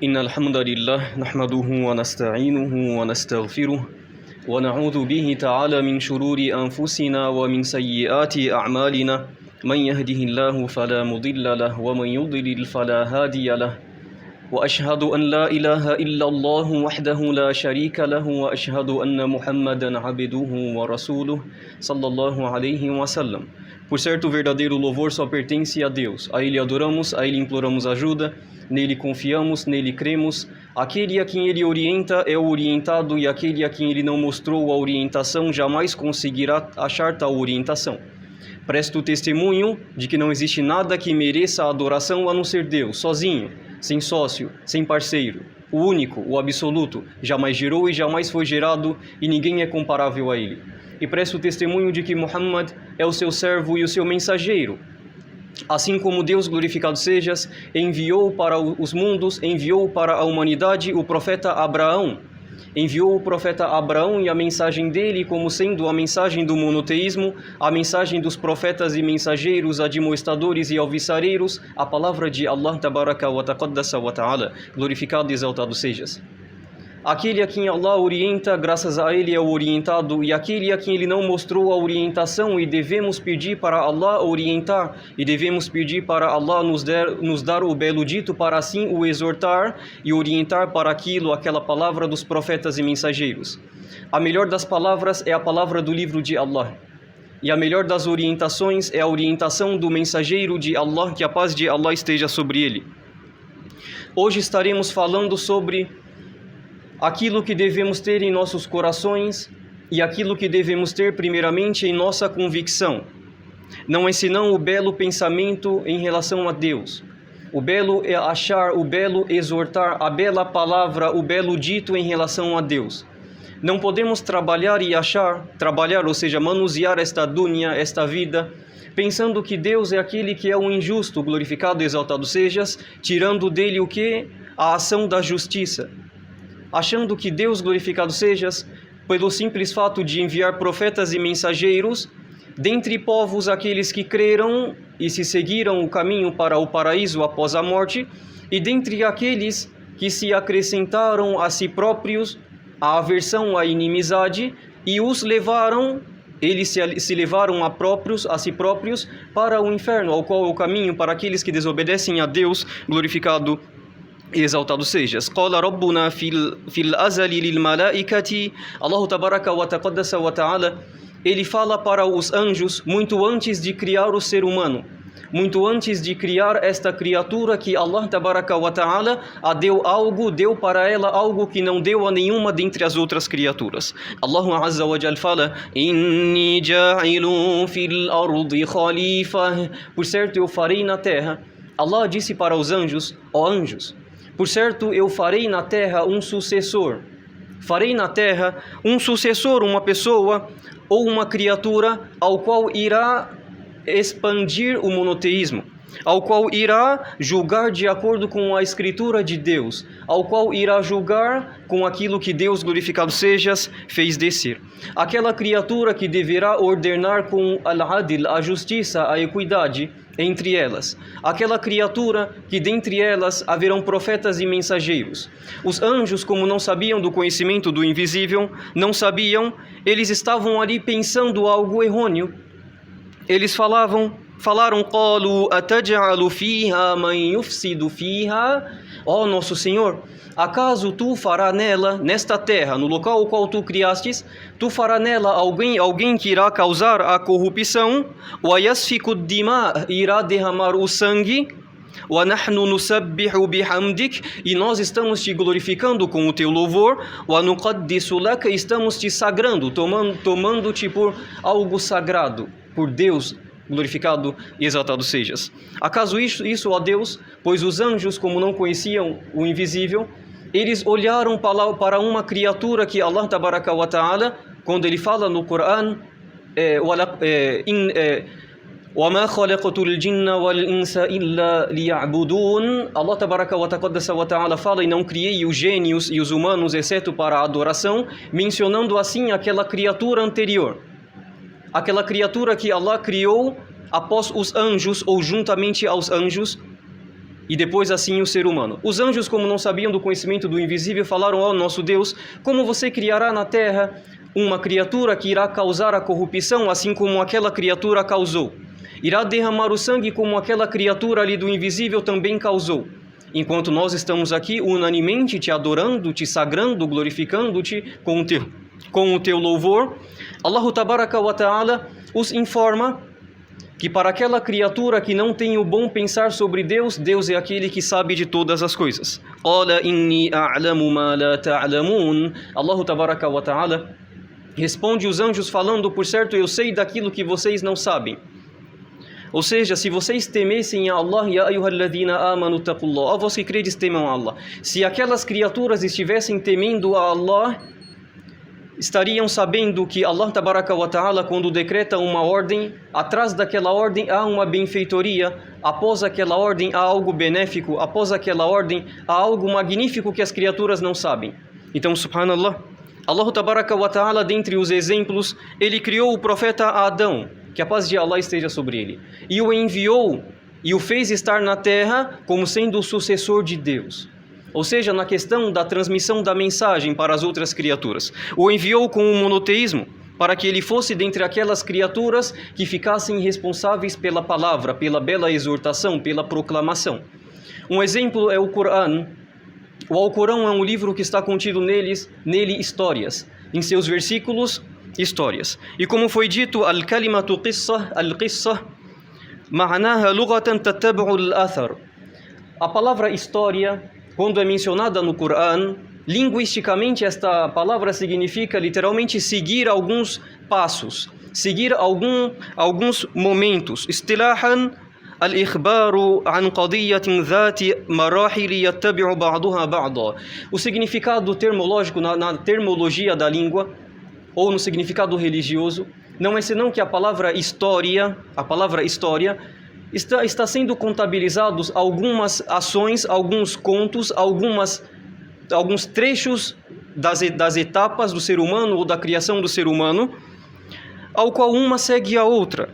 إن الحمد لله نحمده ونستعينه ونستغفره ونعوذ به تعالى من شرور أنفسنا ومن سيئات أعمالنا من يهده الله فلا مضل له ومن يضلل فلا هادي له وأشهد أن لا إله إلا الله وحده لا شريك له وأشهد أن محمدا عبده ورسوله صلى الله عليه وسلم. Por certo, o verdadeiro louvor só pertence a Deus. A Ele adoramos, a Ele imploramos ajuda, nele confiamos, nele cremos. Aquele a quem Ele orienta é o orientado, e aquele a quem Ele não mostrou a orientação jamais conseguirá achar tal orientação. Presto testemunho de que não existe nada que mereça a adoração a não ser Deus, sozinho, sem sócio, sem parceiro, o único, o absoluto, jamais gerou e jamais foi gerado, e ninguém é comparável a Ele. E presto testemunho de que Muhammad é o seu servo e o seu mensageiro. Assim como Deus, glorificado sejas, enviou para os mundos, enviou para a humanidade o profeta Abraão. Enviou o profeta Abraão e a mensagem dele como sendo a mensagem do monoteísmo, a mensagem dos profetas e mensageiros, admoestadores e alvissareiros, a palavra de Allah Tabaraka wa Taqaddasa wa Ta'ala, glorificado e exaltado sejas. Aquele a quem Allah orienta, graças a Ele é o orientado, e aquele a quem Ele não mostrou a orientação, e devemos pedir para Allah orientar, e devemos pedir para Allah nos dar o belo dito para assim o exortar e orientar para aquela palavra dos profetas e mensageiros. A melhor das palavras é a palavra do livro de Allah, e a melhor das orientações é a orientação do mensageiro de Allah, que a paz de Allah esteja sobre ele. Hoje estaremos falando sobre aquilo que devemos ter em nossos corações e aquilo que devemos ter primeiramente em nossa convicção. Não é senão o belo pensamento em relação a Deus. O belo é achar, o belo exortar, a bela palavra, o belo dito em relação a Deus. Não podemos trabalhar, ou seja, manusear esta dunya, esta vida, pensando que Deus é aquele que é o injusto, glorificado e exaltado sejas, tirando dele o que? A ação da justiça. Achando que Deus, glorificado sejas, pelo simples fato de enviar profetas e mensageiros, dentre povos aqueles que creram e se seguiram o caminho para o paraíso após a morte, e dentre aqueles que se acrescentaram a si próprios a aversão à inimizade, e eles se levaram a si próprios para o inferno, ao qual é o caminho para aqueles que desobedecem a Deus, glorificado e exaltado sejas. Qala Rabbuna fil azali lil malaikati, Allah Tabaraka wa Taqaddasa wa Ta'ala, Ele fala para os anjos muito antes de criar o ser humano, muito antes de criar esta criatura que Allah Tabaraka wa Ta'ala deu para ela algo que não deu a nenhuma dentre as outras criaturas. Allah Azza wa Jal fala: Inni ja'ilun fil ardi khalifa. Por certo, eu farei na terra. Allah disse para os anjos: ó anjos, por certo, eu farei na terra um sucessor. Farei na terra um sucessor, uma pessoa ou uma criatura ao qual irá expandir o monoteísmo, ao qual irá julgar de acordo com a escritura de Deus, ao qual irá julgar com aquilo que Deus, glorificado sejas, fez descer. Aquela criatura que deverá ordenar com al-adil, a justiça, a equidade entre elas. Aquela criatura que dentre elas haverão profetas e mensageiros. Os anjos, como não sabiam do conhecimento do invisível, eles estavam ali pensando algo errôneo. Eles falaram: Qalu ataj'alu fiha man yufsidu fiha. Ó nosso Senhor, acaso tu fará nela, nesta terra, no local ao qual tu criastes, tu fará nela alguém que irá causar a corrupção, wa yasfiku dima, irá derramar o sangue, wa nahnu nusabbihu bihamdik, e nós estamos te glorificando com o teu louvor, wa nuqaddisu laka, estamos te sagrando, tomando-te por algo sagrado, por Deus, glorificado e exaltado sejas. Acaso isso, ó Deus? Pois os anjos, como não conheciam o invisível, eles olharam para uma criatura que Allah Tabaraka wa Ta'ala, quando Ele fala no Coran, وَمَا خَلَقْتُ الْجِنَّ وَالْإِنسَ إِلَّا لِيَعْبُدُونَ. Allah Tabaraka wa Taqaddasa wa Ta'ala fala: e não criei os gênios e os humanos exceto para a adoração, mencionando assim aquela criatura anterior. Aquela criatura que Allah criou após os anjos, ou juntamente aos anjos, e depois assim o ser humano. Os anjos, como não sabiam do conhecimento do invisível, falaram ao nosso Deus: como você criará na terra uma criatura que irá causar a corrupção, assim como aquela criatura causou? Irá derramar o sangue como aquela criatura ali do invisível também causou. Enquanto nós estamos aqui unanimemente te adorando, te sagrando, glorificando-te com o teu louvor, Allah Tabaraka wa Ta'ala os informa que para aquela criatura que não tem o bom pensar sobre Deus, Deus é aquele que sabe de todas as coisas. Qala inni a'lamu ma la ta'lamun. Allah Tabaraka wa Ta'ala responde os anjos falando: por certo, eu sei daquilo que vocês não sabem. Ou seja, se vocês temessem a Allah, ya ayyuhalladhina amanu taqullah, ó vós que credes, temam a Allah. Se aquelas criaturas estivessem temendo a Allah, estariam sabendo que Allah Tabaraka wa Ta'ala, quando decreta uma ordem, atrás daquela ordem há uma benfeitoria, após aquela ordem há algo benéfico, após aquela ordem há algo magnífico que as criaturas não sabem. Então, subhanallah, Allah Tabaraka wa Ta'ala, dentre os exemplos, ele criou o profeta Adão, que a paz de Allah esteja sobre ele, e o enviou e o fez estar na terra como sendo o sucessor de Deus. Ou seja, na questão da transmissão da mensagem para as outras criaturas. O enviou com o monoteísmo, para que ele fosse dentre aquelas criaturas que ficassem responsáveis pela palavra, pela bela exortação, pela proclamação. Um exemplo é o Corão. O Alcorão é um livro que está contido nele histórias, em seus versículos, histórias. E como foi dito, al-kalimatu qissa, al-qissa, ma'naha lughatan tattabu'u al-athar. A palavra história, quando é mencionada no Corão, linguisticamente esta palavra significa literalmente seguir alguns passos, seguir alguns momentos. Istilahan al-ikhbaru an qadiyatin dhati marahil yattabi'u ba'daha ba'da. O significado termológico na termologia da língua, ou no significado religioso, não é senão que a palavra história está sendo contabilizados algumas ações, alguns contos, alguns trechos das etapas do ser humano ou da criação do ser humano, ao qual uma segue a outra.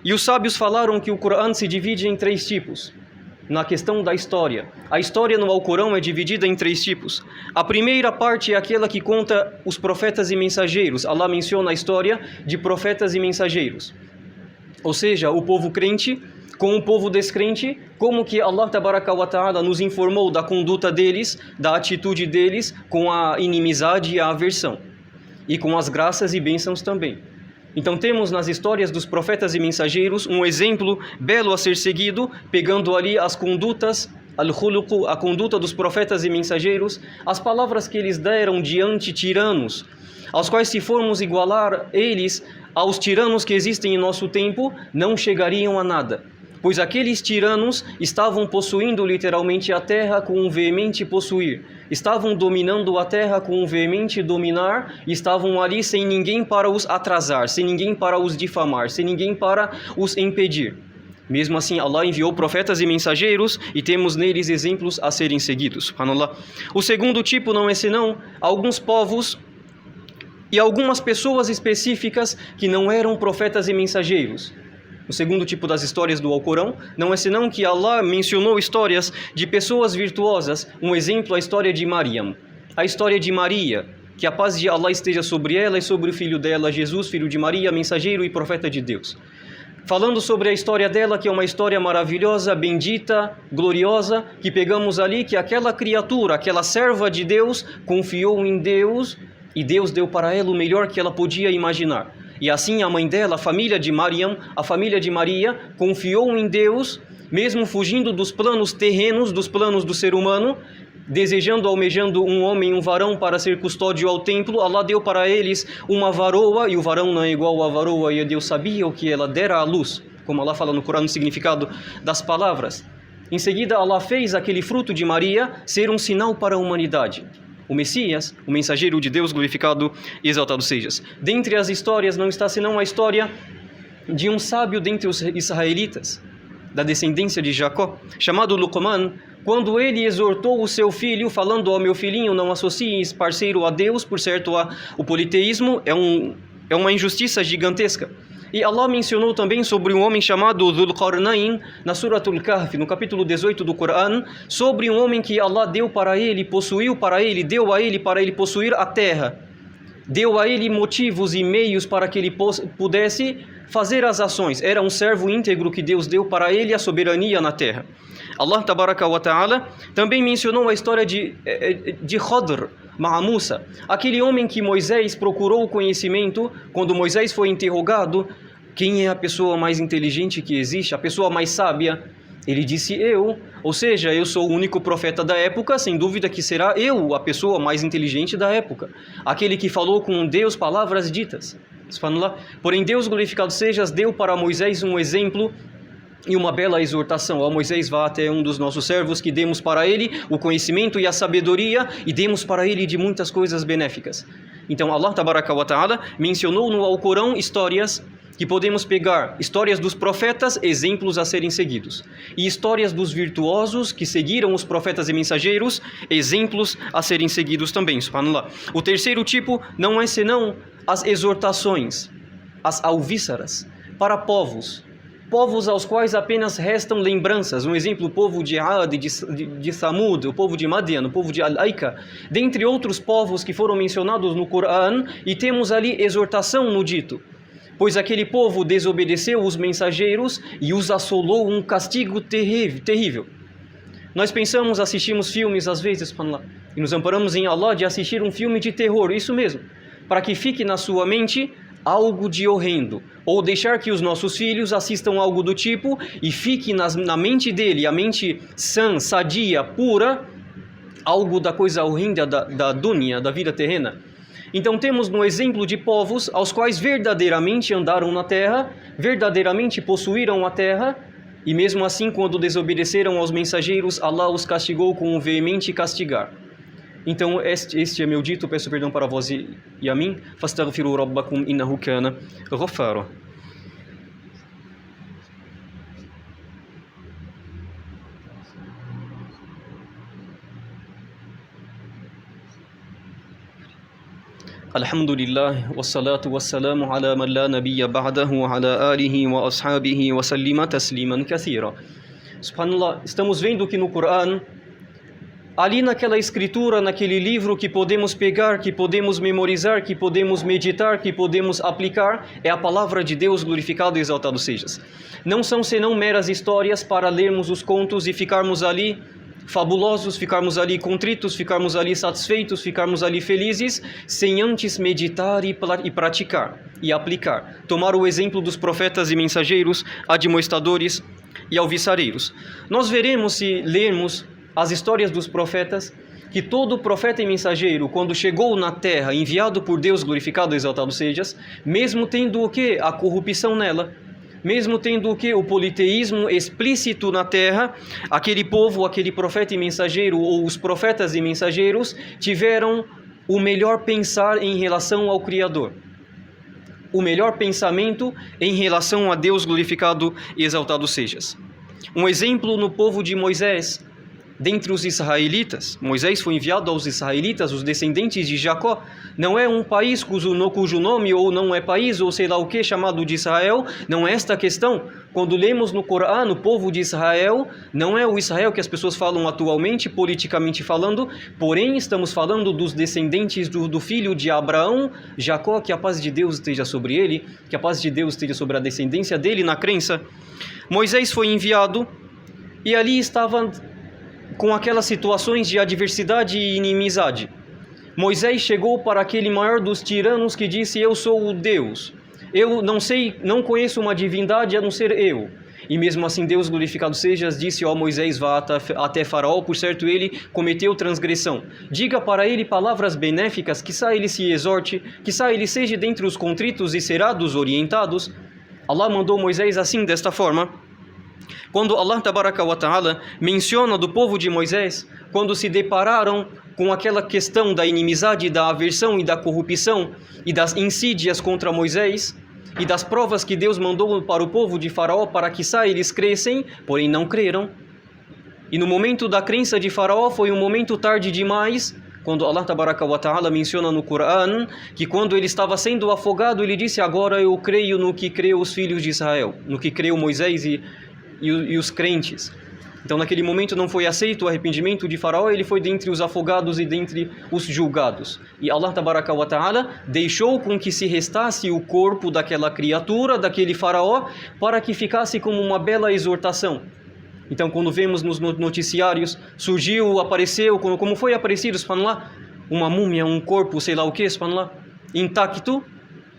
E os sábios falaram que o Corão se divide em 3 tipos. Na questão da história, a história no Alcorão é dividida em 3 tipos. A primeira parte é aquela que conta os profetas e mensageiros. Allah menciona a história de profetas e mensageiros. Ou seja, o povo crente com o povo descrente, como que Allah Tabaraka wa Ta'ala nos informou da conduta deles, da atitude deles, com a inimizade e a aversão. E com as graças e bênçãos também. Então temos nas histórias dos profetas e mensageiros um exemplo belo a ser seguido, pegando ali as condutas, al-khuluq, a conduta dos profetas e mensageiros, as palavras que eles deram diante tiranos, aos quais se formos igualar eles aos tiranos que existem em nosso tempo, não chegariam a nada. Pois aqueles tiranos estavam possuindo literalmente a terra com um veemente possuir. Estavam dominando a terra com um veemente dominar, e estavam ali sem ninguém para os atrasar, sem ninguém para os difamar, sem ninguém para os impedir. Mesmo assim, Allah enviou profetas e mensageiros e temos neles exemplos a serem seguidos. Subhanallah. O segundo tipo não é senão alguns povos e algumas pessoas específicas que não eram profetas e mensageiros. O segundo tipo das histórias do Alcorão não é senão que Allah mencionou histórias de pessoas virtuosas. Um exemplo, a história de Maryam. A história de Maria, que a paz de Allah esteja sobre ela e sobre o filho dela, Jesus, filho de Maria, mensageiro e profeta de Deus. Falando sobre a história dela, que é uma história maravilhosa, bendita, gloriosa, que pegamos ali, que aquela criatura, aquela serva de Deus, confiou em Deus e Deus deu para ela o melhor que ela podia imaginar. E assim a mãe dela, a família de Maryam, a família de Maria, confiou em Deus, mesmo fugindo dos planos terrenos, dos planos do ser humano, desejando, almejando um homem, um varão para ser custódio ao templo. Allah deu para eles uma varoa, e o varão não é igual à varoa, e Deus sabia o que ela dera à luz, como Allah fala no Corão no significado das palavras. Em seguida, Allah fez aquele fruto de Maria ser um sinal para a humanidade. O Messias, o mensageiro de Deus, glorificado e exaltado sejas. Dentre as histórias não está senão a história de um sábio dentre os israelitas, da descendência de Jacó, chamado Luqman, quando ele exortou o seu filho, falando ao meu filhinho, não associes parceiro a Deus, por certo o politeísmo é uma injustiça gigantesca. E Allah mencionou também sobre um homem chamado Dhul Qarnayn na Suratul Kahf, no capítulo 18 do Coran, sobre um homem que Allah deu para ele, possuiu para ele, deu a ele para ele possuir a terra. Deu a ele motivos e meios para que ele pudesse fazer as ações. Era um servo íntegro que Deus deu para ele a soberania na terra. Allah Tabaraka wa Ta'ala também mencionou a história de Khadr ma'a Musa, aquele homem que Moisés procurou o conhecimento. Quando Moisés foi interrogado, quem é a pessoa mais inteligente que existe, a pessoa mais sábia? Ele disse eu, ou seja, eu sou o único profeta da época, sem dúvida que será eu a pessoa mais inteligente da época, aquele que falou com Deus palavras ditas. Porém Deus, glorificado sejas, deu para Moisés um exemplo e uma bela exortação. Ó Moisés, vá até um dos nossos servos, que demos para ele o conhecimento e a sabedoria, e demos para ele de muitas coisas benéficas. Então Allah Tabaraka wa Ta'ala mencionou no Alcorão histórias que podemos pegar, histórias dos profetas, exemplos a serem seguidos, e histórias dos virtuosos que seguiram os profetas e mensageiros, exemplos a serem seguidos também. Subhanallah. O terceiro tipo não é senão as exortações, as alvíceras, para povos aos quais apenas restam lembranças. Um exemplo, o povo de Ad, de Samud, o povo de Madian, o povo de Al-Aika, dentre outros povos que foram mencionados no Coran, e temos ali exortação no dito. Pois aquele povo desobedeceu os mensageiros e os assolou um castigo terrível. Nós pensamos, assistimos filmes às vezes, e nos amparamos em Allah de assistir um filme de terror, isso mesmo, para que fique na sua mente algo de horrendo, ou deixar que os nossos filhos assistam algo do tipo e fique na mente dele, a mente sã, sadia, pura, algo da coisa horrenda da dunya, da vida terrena. Então temos no exemplo de povos aos quais verdadeiramente andaram na terra, verdadeiramente possuíram a terra, e mesmo assim, quando desobedeceram aos mensageiros, Allah os castigou com um veemente castigar. Então este é meu dito, peço perdão para vós e a mim. Fastaghfiru rabbakum innahu kana ghaffara. Alhamdulillah, wassalatu wassalamu ala man la nabiyya ba'dahu wa ala alihi wa ashabihi wa sallima tasliman kathira. Subhanallah, estamos vendo que no Coran, ali naquela escritura, naquele livro que podemos pegar, que podemos memorizar, que podemos meditar, que podemos aplicar, é a palavra de Deus, glorificado e exaltado sejas. Não são senão meras histórias para lermos os contos e ficarmos ali fabulosos, ficarmos ali contritos, ficarmos ali satisfeitos, ficarmos ali felizes, sem antes meditar e praticar e aplicar. Tomar o exemplo dos profetas e mensageiros, admoestadores e alviçareiros. Nós veremos, se lermos as histórias dos profetas, que todo profeta e mensageiro, quando chegou na terra, enviado por Deus, glorificado e exaltado sejas, mesmo tendo o que? A corrupção nela, mesmo tendo o que? O politeísmo explícito na terra, aquele povo, aquele profeta e mensageiro, ou os profetas e mensageiros, tiveram o melhor pensar em relação ao Criador. O melhor pensamento em relação a Deus, glorificado e exaltado sejas. Um exemplo no povo de Moisés, dentre os israelitas. Moisés foi enviado aos israelitas, os descendentes de Jacó. Não é um país cujo nome, ou não é país, ou sei lá o que, chamado de Israel. Não é esta a questão. Quando lemos no Corão, o povo de Israel, não é o Israel que as pessoas falam atualmente, politicamente falando, porém estamos falando dos descendentes do filho de Abraão, Jacó, que a paz de Deus esteja sobre ele, que a paz de Deus esteja sobre a descendência dele na crença. Moisés foi enviado e ali estava com aquelas situações de adversidade e inimizade. Moisés chegou para aquele maior dos tiranos que disse: eu sou o Deus, eu não conheço uma divindade a não ser eu. E mesmo assim Deus, glorificado sejas, disse: ó Moisés, vá até Faraó, por certo ele cometeu transgressão. Diga para ele palavras benéficas, quizá ele se exorte, quizá ele seja dentre os contritos e será dos orientados. Allah mandou Moisés assim, desta forma. Quando Allah Tabaraka wa Ta'ala menciona do povo de Moisés, quando se depararam com aquela questão da inimizade, da aversão e da corrupção e das insídias contra Moisés e das provas que Deus mandou para o povo de Faraó para que eles crescem, porém não creram. E no momento da crença de Faraó foi um momento tarde demais, quando Allah Tabaraka wa Ta'ala menciona no Coran que quando ele estava sendo afogado, ele disse: agora eu creio no que creu os filhos de Israel, no que creu Moisés e os crentes. Então naquele momento não foi aceito o arrependimento de Faraó, ele foi dentre os afogados e dentre os julgados. E Allah Tabaraka wa Ta'ala deixou com que se restasse o corpo daquela criatura, daquele Faraó, para que ficasse como uma bela exortação. Então quando vemos nos noticiários, surgiu, apareceu, como foi aparecido, subhanallah, uma múmia, um corpo, sei lá o que, subhanallah, intacto,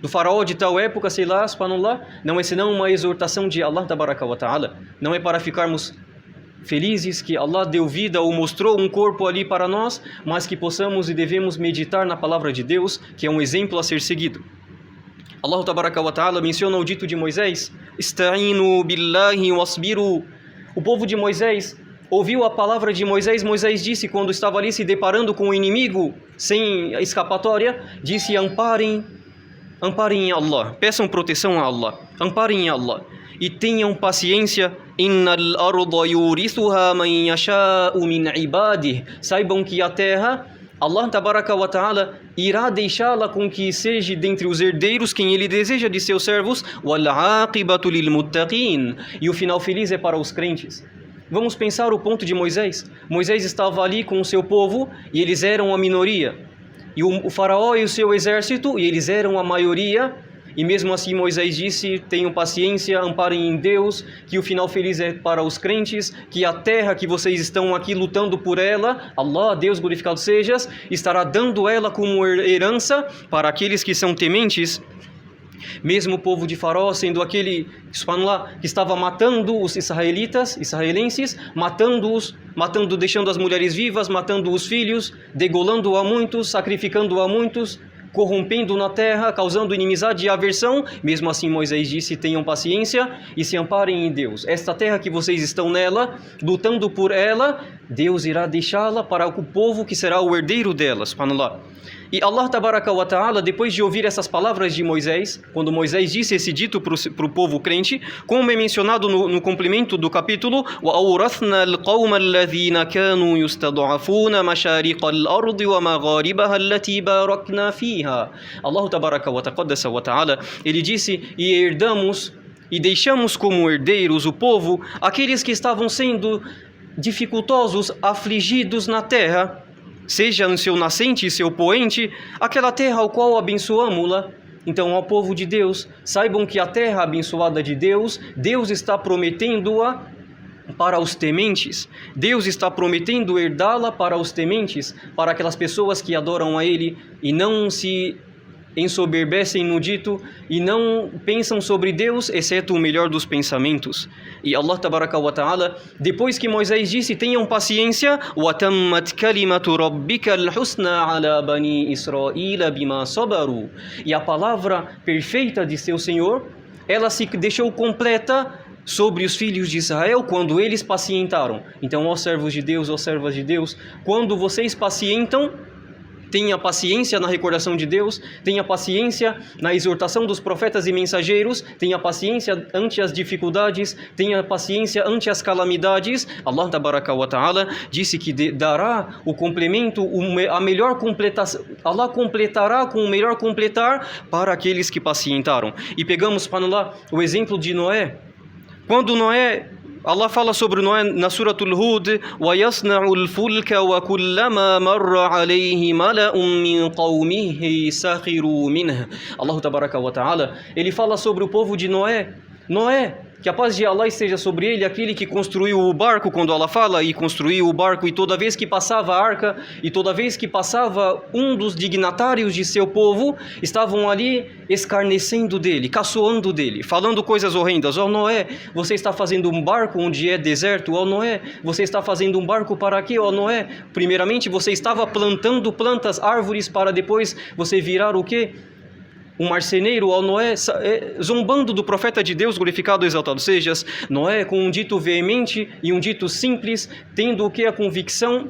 do faraó de tal época, sei lá, subhanallah, não é senão uma exortação de Allah Tabaraka wa Ta'ala. Não é para ficarmos felizes que Allah deu vida ou mostrou um corpo ali para nós, mas que possamos e devemos meditar na palavra de Deus, que é um exemplo a ser seguido. Allah Tabaraka wa Ta'ala menciona o dito de Moisés: Ista'inu billahi wasbiru. O povo de Moisés ouviu a palavra de Moisés. Moisés disse, quando estava ali se deparando com o inimigo sem escapatória, disse: amparem em Allah, peçam proteção a Allah, amparem em Allah e tenham paciência. Innal arda yurithuha man yasha'u min ibadihi. Saibam que a terra, Allah Tabaraka wa Ta'ala irá deixá-la com que seja dentre os herdeiros quem ele deseja de seus servos. Wal aqibatu lil muttaqin. E o final feliz é para os crentes. Vamos pensar o ponto de Moisés. Moisés estava ali com o seu povo e eles eram a minoria. E o faraó e o seu exército, e eles eram a maioria. E mesmo assim Moisés disse: tenham paciência, amparem em Deus, que o final feliz é para os crentes, que a terra que vocês estão aqui lutando por ela, Allah, Deus glorificado sejas, estará dando ela como herança para aqueles que são tementes. Mesmo o povo de Faraó sendo aquele, subhanallah, que estava matando os israelenses, matando-os, deixando as mulheres vivas, matando os filhos, degolando a muitos, sacrificando a muitos, corrompendo na terra, causando inimizade e aversão. Mesmo assim Moisés disse: tenham paciência e se amparem em Deus. Esta terra que vocês estão nela, lutando por ela, Deus irá deixá-la para o povo que será o herdeiro dela, subhanallah. E Allah Tabaraka wa Ta'ala, depois de ouvir essas palavras de Moisés, quando Moisés disse esse dito para o povo crente, como é mencionado no complemento do capítulo: وَأَوْرَثْنَا الْقَوْمَ الَّذِينَ كَانُوا يُسْتَضْعَفُونَ مَشَارِقَ الْأَرْضِ وَمَغَارِبَهَا الَّتِي بَارَكْنَا فِيهَا. Allah Tabaraka wa Ta'ala, ele disse: e herdamos e deixamos como herdeiros o povo, aqueles que estavam sendo dificultosos, afligidos na terra, seja no seu nascente e seu poente, aquela terra ao qual abençoamo-la. Então, ao povo de Deus, saibam que a terra abençoada de Deus, Deus está prometendo-a para os tementes. Deus está prometendo herdá-la para os tementes, para aquelas pessoas que adoram a Ele e não se ensoberbecem no dito e não pensam sobre Deus, exceto o melhor dos pensamentos. E Allah Tabaraka wa Ta'ala, depois que Moisés disse: tenham paciência, وَتَمَّتْ كَلِمَةُ رَبِّكَ الْحُسْنَى عَلَى بَنِي إِسْرَائِيلَ بِمَا صَبَرُوا. E a palavra perfeita de seu Senhor, ela se deixou completa sobre os filhos de Israel quando eles pacientaram. Então, ó servos de Deus, ó servas de Deus, quando vocês pacientam, tenha paciência na recordação de Deus, tenha paciência na exortação dos profetas e mensageiros, tenha paciência ante as dificuldades, tenha paciência ante as calamidades. Allah Tabaraka wa Ta'ala disse que dará o complemento, a melhor completação. Allah completará com o melhor completar para aqueles que pacientaram. E pegamos, subhanallah, o exemplo de Noé. Quando Noé, Allah fala sobre Noé na Suratul Hud: وَيَصْنَعُ الْفُلْكَ وَكُلَّمَا مَرَّ عَلَيْهِ مَلَأٌ مِّن قَوْمِهِ سَخِرُوا مِنْهُ. Allah Tabaraka wa Ta'ala, ele fala sobre o povo de Noé. Noé, que a paz de Allah esteja sobre ele, aquele que construiu o barco, quando Allah fala, e construiu o barco, e toda vez que passava a arca, e toda vez que passava um dos dignatários de seu povo, estavam ali escarnecendo dele, caçoando dele, falando coisas horrendas. Ó Noé, você está fazendo um barco onde é deserto? Ó Noé, você está fazendo um barco para quê? Ó Noé, primeiramente você estava plantando plantas, árvores, para depois você virar o quê? Um marceneiro. Ao Noé, zombando do profeta de Deus, glorificado e exaltado sejas. Noé, com um dito veemente e um dito simples, tendo o que? A convicção,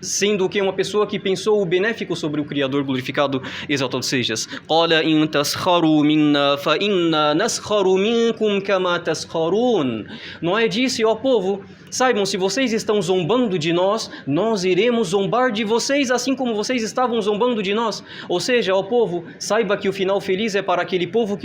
sendo que uma pessoa que pensou o benéfico sobre o Criador glorificado, exaltado sejas. Qala in taskharu minna fa inna naskharu minkum kama taskharun. Noé disse, ó povo, saibam, se vocês estão zombando de nós, nós iremos zombar de vocês, assim como vocês estavam zombando de nós. Ou seja, ó povo, saiba que o final feliz é para aquele povo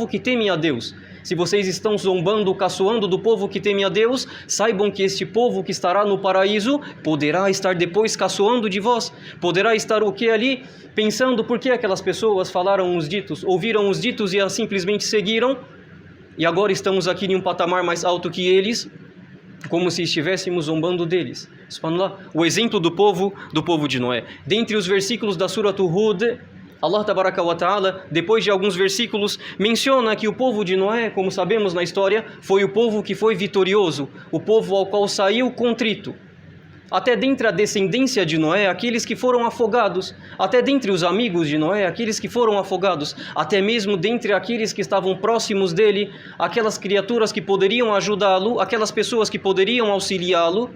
que teme a Deus. Se vocês estão zombando, caçoando do povo que teme a Deus, saibam que este povo que estará no paraíso poderá estar depois caçoando de vós. Poderá estar o que ali? Pensando por que aquelas pessoas falaram os ditos, ouviram os ditos e simplesmente seguiram. E agora estamos aqui em um patamar mais alto que eles, como se estivéssemos zombando deles. Subhanallah. O exemplo do povo de Noé. Dentre os versículos da Surah Hud, Allah Tabaraka wa Ta'ala, depois de alguns versículos, menciona que o povo de Noé, como sabemos na história, foi o povo que foi vitorioso, o povo ao qual saiu contrito. Até dentre a descendência de Noé, aqueles que foram afogados, até dentre os amigos de Noé, aqueles que foram afogados, até mesmo dentre aqueles que estavam próximos dele, aquelas criaturas que poderiam ajudá-lo, aquelas pessoas que poderiam auxiliá-lo,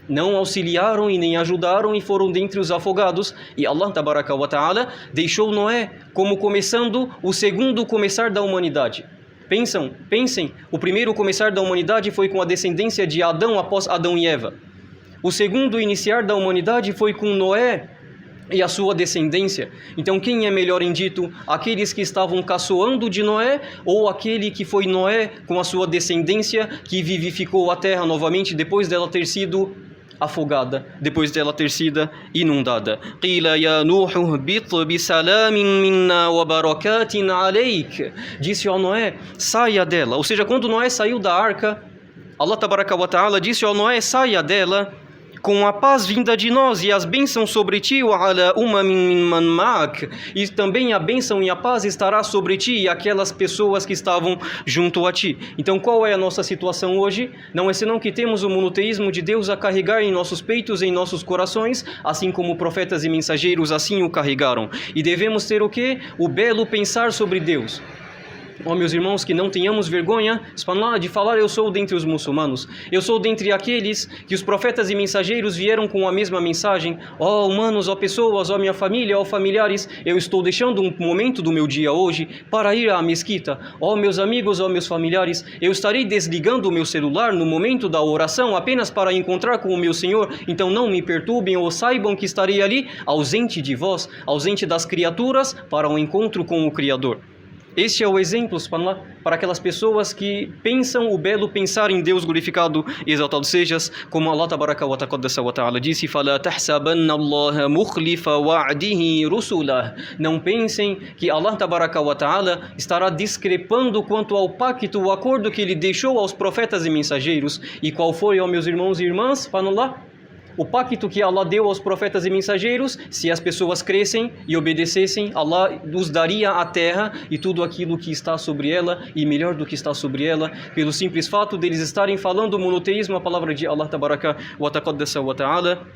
não auxiliaram e nem ajudaram e foram dentre os afogados. E Allah Tabaraka wa Ta'ala deixou Noé como começando o segundo começar da humanidade. Pensem, o primeiro começar da humanidade foi com a descendência de Adão após Adão e Eva. O segundo iniciar da humanidade foi com Noé e a sua descendência. Então quem é melhor em dito? Aqueles que estavam caçoando de Noé ou aquele que foi Noé com a sua descendência que vivificou a terra novamente depois dela ter sido afogada, depois dela ter sido inundada. Qila ya Nuh bit bisalamin minna wa barakatin alayk. Disse ao Noé, saia dela. Ou seja, quando Noé saiu da arca, Allah Tabaraka wa Ta'ala disse ao Noé, saia dela com a paz vinda de nós e as bênçãos sobre ti, e também a bênção e a paz estará sobre ti e aquelas pessoas que estavam junto a ti. Então qual é a nossa situação hoje? Não é senão que temos o monoteísmo de Deus a carregar em nossos peitos, em nossos corações, assim como profetas e mensageiros assim o carregaram. E devemos ter o quê? O belo pensar sobre Deus. Ó meus irmãos, que não tenhamos vergonha de falar eu sou dentre os muçulmanos, eu sou dentre aqueles que os profetas e mensageiros vieram com a mesma mensagem. Ó humanos, ó pessoas, ó minha família, ó familiares, eu estou deixando um momento do meu dia hoje para ir à mesquita. Ó meus amigos, ó meus familiares, eu estarei desligando o meu celular no momento da oração apenas para encontrar com o meu Senhor, então não me perturbem ou saibam que estarei ali ausente de vós, ausente das criaturas para o encontro com o Criador. Este é o exemplo, subhanallah, para aquelas pessoas que pensam o belo pensar em Deus glorificado e exaltado sejas, como Allah Tabaraka wa Ta'ala disse, فَلَا تَحْسَبَنَّ اللَّهَ مُخْلِفَ وَعْدِهِ رُسُلَهُ. Não pensem que Allah Tabaraka wa Ta'ala estará discrepando quanto ao pacto, o acordo que ele deixou aos profetas e mensageiros. E qual foi, ó meus irmãos e irmãs, subhanallah? O pacto que Allah deu aos profetas e mensageiros, se as pessoas crescem e obedecessem, Allah os daria a terra e tudo aquilo que está sobre ela, e melhor do que está sobre ela, pelo simples fato deles estarem falando o monoteísmo, a palavra de Allah Tabaraka wa Ta'ala.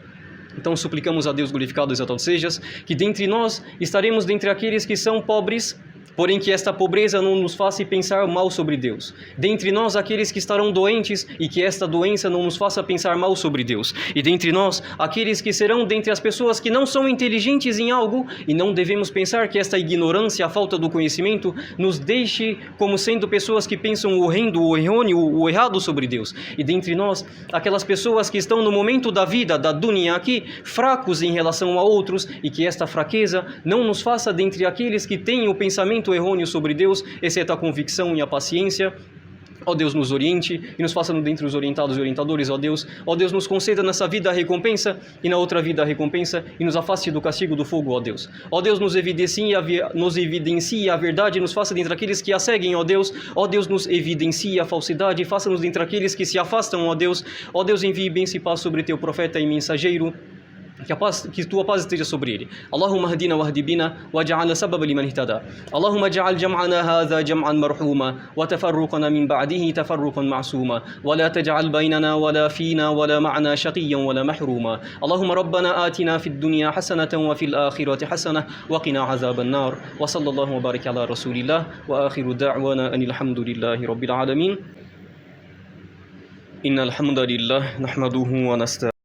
Então suplicamos a Deus glorificado e exaltado sejas, que dentre nós estaremos dentre aqueles que são pobres, porém que esta pobreza não nos faça pensar mal sobre Deus. Dentre nós, aqueles que estarão doentes e que esta doença não nos faça pensar mal sobre Deus. E dentre nós, aqueles que serão dentre as pessoas que não são inteligentes em algo e não devemos pensar que esta ignorância, a falta do conhecimento, nos deixe como sendo pessoas que pensam o horrendo, o errôneo, o errado sobre Deus. E dentre nós, aquelas pessoas que estão no momento da vida, da dunya aqui, fracos em relação a outros e que esta fraqueza não nos faça dentre aqueles que têm o pensamento errôneo sobre Deus, exceto a convicção e a paciência. Ó Deus, nos oriente e nos faça dentre os orientados e orientadores, ó Deus, nos conceda nessa vida a recompensa e na outra vida a recompensa e nos afaste do castigo do fogo, ó Deus. Ó Deus, nos evidencie a verdade e nos faça dentre aqueles que a seguem, ó Deus, nos evidencie a falsidade e faça-nos dentre aqueles que se afastam, ó Deus, envie bênção e paz sobre teu profeta e mensageiro, que tua paz esteja sobre ele. Allahumma hadina wahdi bina waj'alna sababa liman ihtada. Allahumma ij'al jam'ana hadha jam'an marhuma wa tafarruqana min ba'dihi tafarruqan ma'suma wa la taj'al baynana wa la fina wa la ma'na shaqiyyan wa la mahruma. Allahumma rabbana atina fid dunya hasanatan wa fil akhirati hasanah wa qina 'adhaban nar. Wa sallallahu wa baraka ala rasulillah wa akhiru da'wana anil hamdulillahi rabbil alamin. Innal hamdalillah nahmaduhu wa nasta'inu